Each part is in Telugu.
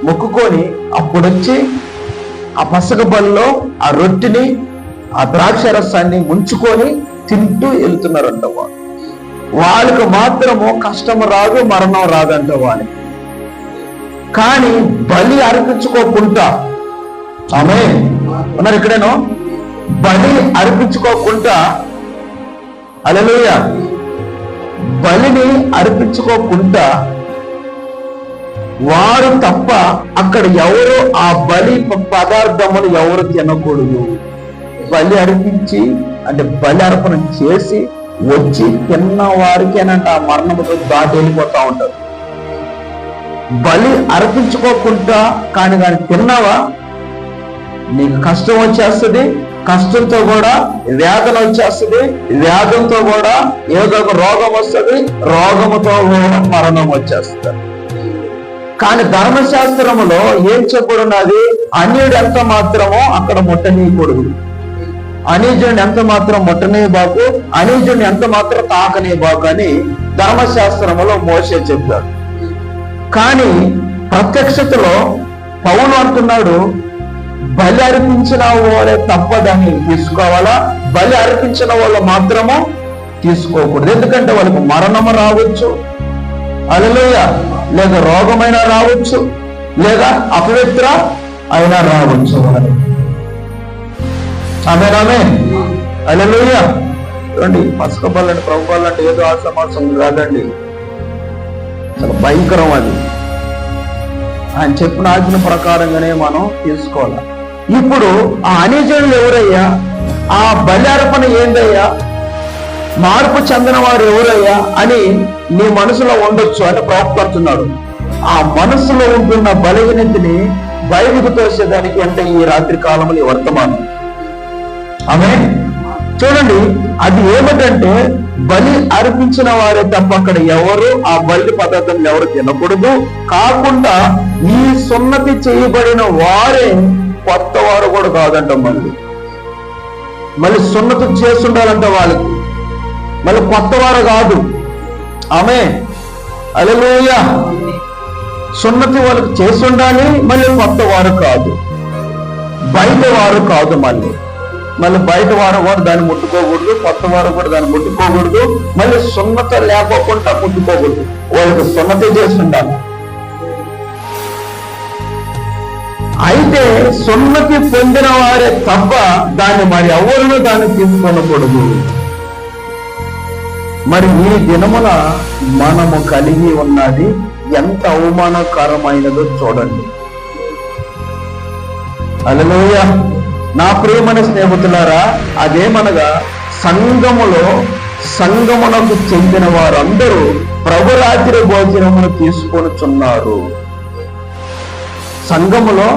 మొక్కుకొని అప్పుడు వచ్చి ఆ పసక బలిలో ఆ రొట్టెని ఆ ద్రాక్ష రసాన్ని ముంచుకొని తింటూ వెళ్తున్నారంట వాళ్ళు. వాళ్ళకి మాత్రము కష్టం రాదు, మరణం రాదంట వాళ్ళకి. కానీ బలి అర్పించుకోకుండా, ఆమె ఉన్నారు ఇక్కడేనో, బలి అర్పించుకోకుండా, హల్లెలూయా, బలిని అర్పించుకోకుండా వారు తప్ప అక్కడ ఎవరు ఆ బలి పదార్థములు ఎవరు తినకూడదు. బలి అర్పించి అంటే బలి అర్పణ చేసి వచ్చి తిన్న వారికేనంట ఆ మరణముతో దాటి వెళ్ళిపోతా ఉంటారు. బలి అర్పించుకోకుండా కానీ తిన్నావా నీకు కష్టం వచ్చేస్తుంది, కష్టంతో కూడా వేదన వచ్చేస్తుంది, వేదంతో కూడా ఏదో ఒక రోగం వస్తుంది, రోగముతో కూడా మరణం వచ్చేస్తుంది. కానీ ధర్మశాస్త్రములో ఏం చెప్పబడినది? అన్యుడు ఎంత మాత్రమో అక్కడ ముట్టనీయకూడదు, అనీజుడిని ఎంత మాత్రం ముట్టనీయబాకు, అనీజుడిని ఎంత మాత్రం తాకనీయబాకు అని ధర్మశాస్త్రములో మోషే చెప్పాడు. కానీ ప్రత్యక్షతలో పౌలు అంటున్నాడు, బలి అర్పించిన వాళ్ళే తప్ప దాన్ని తీసుకోవాలా, బలి అర్పించిన వాళ్ళు మాత్రము తీసుకోకూడదు. ఎందుకంటే వాళ్ళకి మరణము రావచ్చు, హల్లెలూయా, లేదా రోగమైనా రావచ్చు, లేదా అపవిత్ర అయినా రావచ్చు. ఆమేన్, హల్లెలూయా. చూడండి, పసక బలి అంటే ప్రభుత్వాలు అంటే ఏదో ఆసమాసం కాదండి, చాలా భయంకరం. అది ఆయన చెప్పిన ఆజ్ఞ ప్రకారంగానే మనం తీసుకోవాలి. ఇప్పుడు ఆ అనీజనులు ఎవరయ్యా? ఆ బలి అర్పణ ఏందయ్యా? మార్పు చెందిన వారు ఎవరయ్యా అని నీ మనసులో ఉండొచ్చు అని ప్రవర్తిస్తున్నాడు. ఆ మనసులో ఉంటున్న బలహీనతని బయటకు తోసేదానికి అంటే ఈ రాత్రి కాలంలో వర్తమానం. ఆమేన్. చూడండి, అది ఏమిటంటే బలి అర్పించిన వారే తప్ప అక్కడ ఎవరు ఆ బలి పదార్థం ఎవరు తినకూడదు. కాకుండా ఈ సున్నతి చేయబడిన వారే కొత్త వారు కూడా కాదంట. మళ్ళీ సున్నతి చేస్తుండాలంట వాళ్ళకి, మళ్ళీ కొత్త వారు కాదు. ఆమేన్, హల్లెలూయా. సున్నతి వాళ్ళకి చేసి ఉండాలి, మళ్ళీ కొత్త వారు కాదు, బయట వారు కాదు. మళ్ళీ బయట వారు కూడా దాన్ని ముట్టుకోకూడదు, కొత్త వారు కూడా దాన్ని ముట్టుకోకూడదు, మళ్ళీ సున్నత లేకోకుండా ముట్టుకోకూడదు. వాళ్ళకి సున్నతి చేసి ఉండాలి. అయితే సున్నతి పొందిన వారే తప్ప దాన్ని మరి ఎవరినూ దాన్ని తీసుకొనకూడదు. మరి ఈ దినమున మనము కలిగి ఉన్నది ఎంత అవమానకరమైనదో చూడండి. హల్లెలూయా. నా ప్రియమైన స్నేహితులారా, అదేమనగా సంఘమునకు చెందిన వారందరూ ప్రభురాత్రి భోజనమును తీసుకొనుచున్నారు. సంఘములో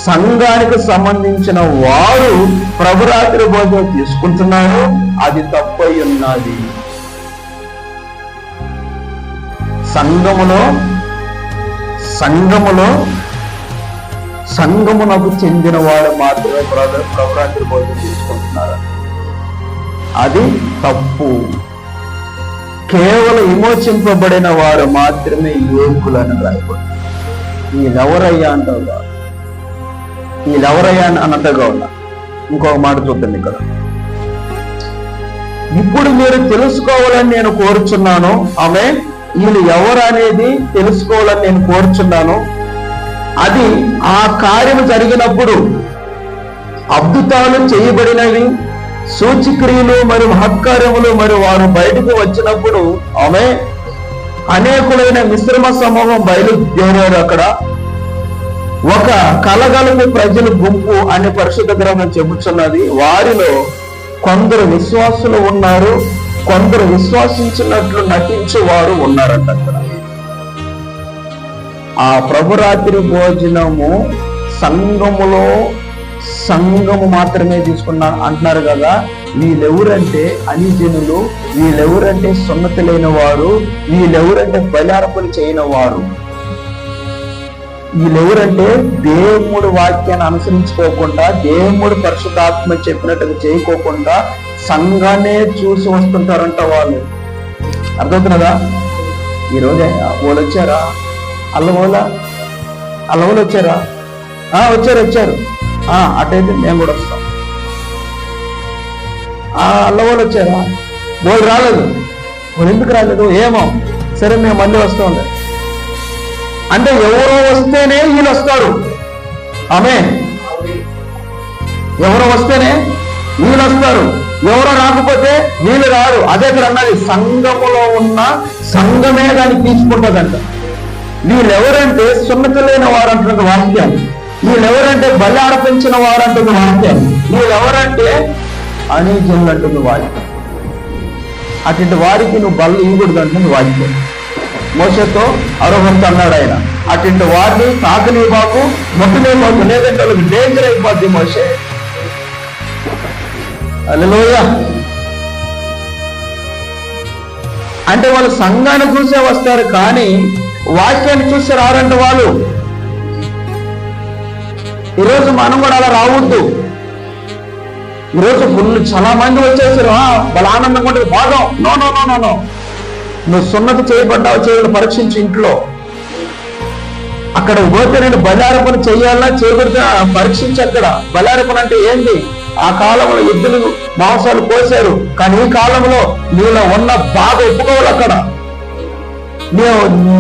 సంఘానికి సంబంధించిన వారు ప్రభురాత్రి భోజనం తీసుకుంటున్నారు. అది తప్పై ఉన్నది. సంఘమునకు చెందిన వాడు మాత్రమే ప్రభురాత్రి భోజనం తీసుకుంటున్నారు. అది తప్పు. కేవలం విమోచింపబడిన వారు మాత్రమే యోగ్యులని రాయబడి. వీళ్ళెవరయ్యా అంటావుగా, వీళ్ళెవరయ్యా అని అంటగా ఉన్నా. ఇంకొక మాట చూద్దాం ఇక్కడ. ఇప్పుడు మీరు తెలుసుకోవాలని నేను కోరుచున్నాను. ఆమె వీళ్ళు ఎవరు అనేది తెలుసుకోవాలని నేను కోరుచున్నాను. అది ఆ కార్యము జరిగినప్పుడు అద్భుతాలు చేయబడినవి, సూచక్రియలు మరియు మహత్కార్యములు మరి వారు బయటకు వచ్చినప్పుడు ఆమె అనేకులైన మిశ్రమ సమూహం బయలుదేరారు. అక్కడ ఒక కలగలుపు ప్రజల గుంపు అనే పరిశుద్ధ గ్రంథం చెబుతున్నది. వారిలో కొందరు విశ్వాసులు ఉన్నారు, కొందరు విశ్వాసించినట్లు నటించే వారు ఉన్నారంట. అక్కడ ఆ ప్రభురాత్రి భోజనము సంఘము మాత్రమే తీసుకున్నా అంటున్నారు కదా. వీళ్ళెవరంటే అనిజనులు, వీళ్ళెవరంటే సున్నతి లేని వారు, వీళ్ళెవరంటే బలార్పణ చేయని వారు, వీళ్ళెవరంటే దేవుడు వాక్యాన్ని అనుసరించుకోకుండా, దేవుడు పరిశుద్ధాత్మ చెప్పినట్టుగా చేయకోకుండా సంఘాన్నే చూసి వస్తుంటారంట వాళ్ళు. అర్థమవుతున్నదా? ఈరోజు వాళ్ళు వచ్చారా, అల్లమూల అల్లవలు వచ్చారా? వచ్చారు. అటైతే మేము కూడా వస్తాం. అల్లవలు వచ్చారా? వాళ్ళు రాలేదు. వాళ్ళు ఎందుకు రాలేదు? ఏమో, సరే మేము మళ్ళీ వస్తాం. అంటే ఎవరో వస్తేనే వీళ్ళు వస్తారు. ఆమె ఎవరో వస్తేనే వీళ్ళు వస్తారు, ఎవరో రాకపోతే వీళ్ళు రారు. అదే ఇక్కడ అన్నది, సంఘములో ఉన్న సంఘమే దాన్ని తీసుకుంటుందంట. వీళ్ళెవరంటే సున్నతి లేని వారు అంటున్న వాక్యం, వీళ్ళెవరంటే బలి అర్పించిన వారు అంటున్న వాక్యం, వీళ్ళెవరంటే అనీజనులు అంటున్న వాక్యం. అటువంటి వారికి నువ్వు బల్ల ఇవ్వకూడదు అంటుంది వాక్యం. మోషతో అరోహంతో అన్నాడు ఆయన, అటువంటి వారిని తాకని బాకు మొట్టనే బాకు, లేదంటే వాళ్ళకి డేంజర్ అయిపోద్ది మోషే. హల్లెలూయా. అంటే వాళ్ళు సంఘాన్ని చూసే వస్తారు, కానీ వాక్యాన్ని చూసి రారండి వాళ్ళు. ఈరోజు మనం కూడా అలా రావద్దు. ఈరోజు చాలా మంది వచ్చేసారు, వాళ్ళ ఆనందంగా ఉంటుంది, భాగం. No no no no no నువ్వు సున్నతి చేయబడ్డావు చేయడం పరీక్షించి ఇంట్లో. అక్కడ పోతే నేను బలార్పణ చేయాలా చేయబడితే పరీక్షించి. అక్కడ బలార్పణ అంటే ఏంటి? ఆ కాలంలో ఎద్దులు మాంసాలు కోసారు, కానీ ఈ కాలంలో నీలో ఉన్న బాధ ఒప్పుకోవాలి. అక్కడ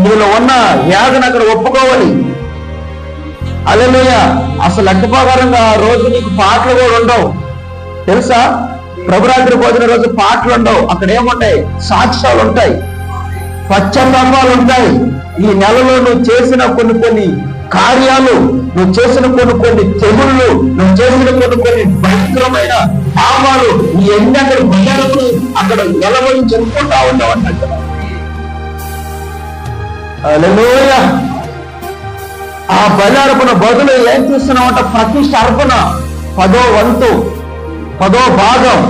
నీలో ఉన్న వ్యాధిని అక్కడ ఒప్పుకోవాలి. హల్లెలూయా. అసలు లెక్కప్రకారంగా ఆ రోజు నీకు పాటలు కూడా ఉండవు తెలుసా? ప్రభురాత్రి భోజన రోజు పాటలు ఉండవు. అక్కడ ఏముంటాయి? సాక్ష్యాలు ఉంటాయి, పశ్చాత్తాపాలు ఉంటాయి. ఈ నెలలో నువ్వు చేసిన కొన్ని కార్యాలు, నువ్వు చేసిన కొన్ని తెగుళ్ళు, నువ్వు చేసిన కొన్ని భయంకరమైన పాపాలు, నీ ఎన్ని అక్కడ భయాలకు అక్కడ నిలబడి చెప్పుకుంటా ఉండవు అన్నట్టు. హల్లెలూయా. ఆ బలి బదులు ఏం చేస్తున్నావంట? ప్రతిష్ఠ అర్పణ 10వ వంతు, 10వ భాగం.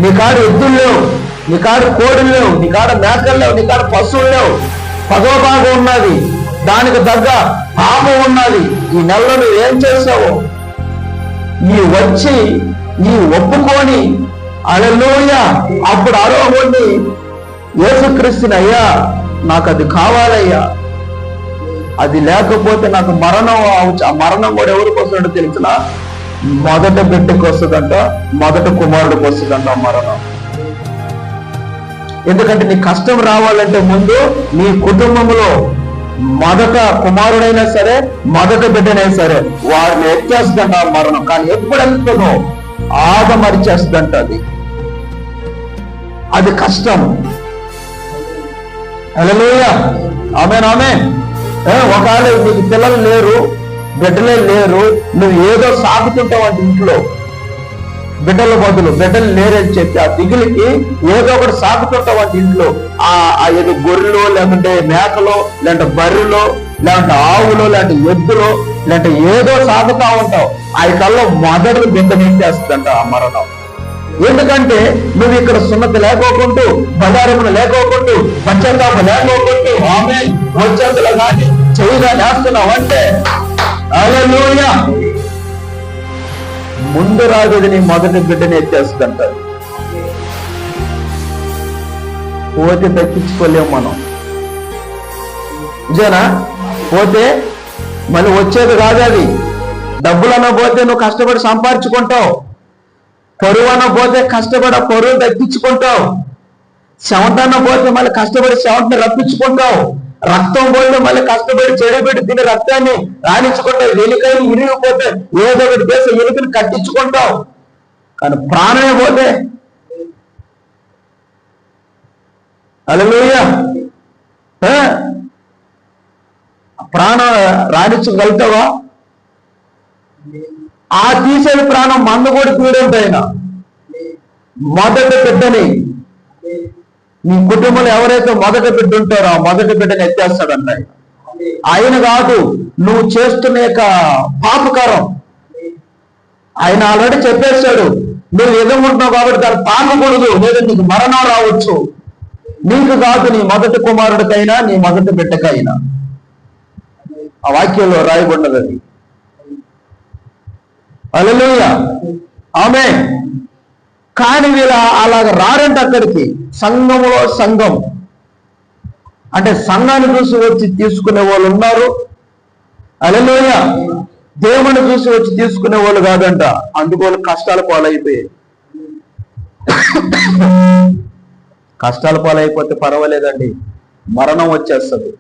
నీ కాడ ఎద్దులు లేవు, నీ కాడ కోడులు లేవు, నీ కాడ మేకలు లేవు, నీ కాడ పశువులు లేవు, 10వ భాగం ఉన్నది. దానికి తగ్గ పాపం ఉన్నది. ఈ నెలలో నువ్వు ఏం చేసావు? నీ వచ్చి నీ ఒప్పుకొని హల్లెలూయా అప్పుడు ఆరోహణి యేసుక్రీస్తుని, అయ్యా నాకు అది కావాలయ్యా, అది లేకపోతే నాకు మరణం అవచ్చు. ఆ మరణం కూడా ఎవరికి వస్తుందో తెలిసిన? మొదట బిడ్డకు వస్తుందంట, మొదట కుమారుడికి వస్తుందంట మరణం. ఎందుకంటే నీ కష్టం రావాలంటే ముందు నీ కుటుంబంలో మొదట కుమారుడైనా సరే, మొదట బిడ్డనైనా సరే వారిని ఎత్తేస్తుందంట ఆ మరణం. కానీ ఎప్పుడు వెళ్తుందో ఆదమరిచేస్తుందంట. అది కష్టం. హల్లెలూయా. ఆమేన్ ఆమేన్. ఒకవేళ నీకు పిల్లలు లేరు, బిడ్డలే లేరు, నువ్వు ఏదో సాగుతుంటావు అంటే ఇంట్లో, బిడ్డల బదులు బిడ్డలు లేరని చెప్పి ఆ దిగులకి ఏదో ఒకటి సాగుతుంటావు అంటే ఇంట్లో. ఏదో గొర్రెలో, లేకుంటే మేకలో, లేదంటే బర్రెలో, లేదంటే ఆవులో, లేదంటే ఎద్దులో, లేదంటే ఏదో సాగుతా ఉంటావు. ఆ కల్లో మొదటి బిడ్డ నెట్టేస్తుందంట ఆ మరణం. ఎందుకంటే నువ్వు ఇక్కడ సున్నతి లేకోకుంటూ, బజారమును లేకోకుంటూ, పశ్చాత్తాపం లేకోకుంటూ, ఆమె వచ్చేందులో కానీ చెయ్యిగా నేస్తున్నావు అంటే హల్లెలూయా. ముందు రాజుది నీ మొదటి బిడ్డని ఎత్తేస్తుందంట. పోతే తప్పించుకోలేము మనం. నిజేనా? పోతే మళ్ళీ వచ్చేది కాదు. అది డబ్బులన్నా పోతే నువ్వు కష్టపడి సంపాదించుకుంటావు, పరువన్న పోతే కష్టపడి పరువు తప్పించుకుంటావు, చెమటన్న పోతే మళ్ళీ కష్టపడి చెమటని రప్పించుకుంటావు, రక్తం పోతే మళ్ళీ కష్టపడి చెడబెట్టి తిని రక్తాన్ని రాణించుకుంటావు, ఎలుకలు ఇరిగిపోతే ఏదో ఒకటి చేసి ఎలుకని కట్టించుకుంటావు. కానీ ప్రాణమే పోతే హల్లెలూయా ప్రాణం రాణించగలుగుతావా? ఆ తీసేది ప్రాణం మందు కూడా పీడంటాయినా. మొదటి బిడ్డని నీ కుటుంబంలో ఎవరైతే మొదటి బిడ్డ ఉంటారో ఆ మొదటి బిడ్డని ఎత్తేస్తాడంట ఆయన. కాదు నువ్వు చేస్తున్న యొక్క పాపకారం. ఆయన ఆల్రెడీ చెప్పేస్తాడు, నువ్వు ఎదుగుంటున్నావు కాబట్టి దాన్ని తాకకూడదు, లేదా నీకు మరణం రావచ్చు. నీకు కాదు, నీ మొదటి కుమారుడికైనా నీ మొదటి బిడ్డకైనా. ఆ వాక్యంలో రాయబడినది అది. హల్లెలూయా ఆమేన్. కానీ వీళ్ళ అలాగ రారంట అక్కడికి. సంఘంలో సంఘం అంటే సంఘాన్ని చూసి వచ్చి తీసుకునే వాళ్ళు ఉన్నారు, హల్లెలూయా. దేవుని చూసి వచ్చి తీసుకునే వాళ్ళు కాదంట, అందుకు వాళ్ళు కష్టాల పాలైపోయాయి. కష్టాల పాలైపోతే పర్వాలేదండి, మరణం వచ్చేస్తుంది.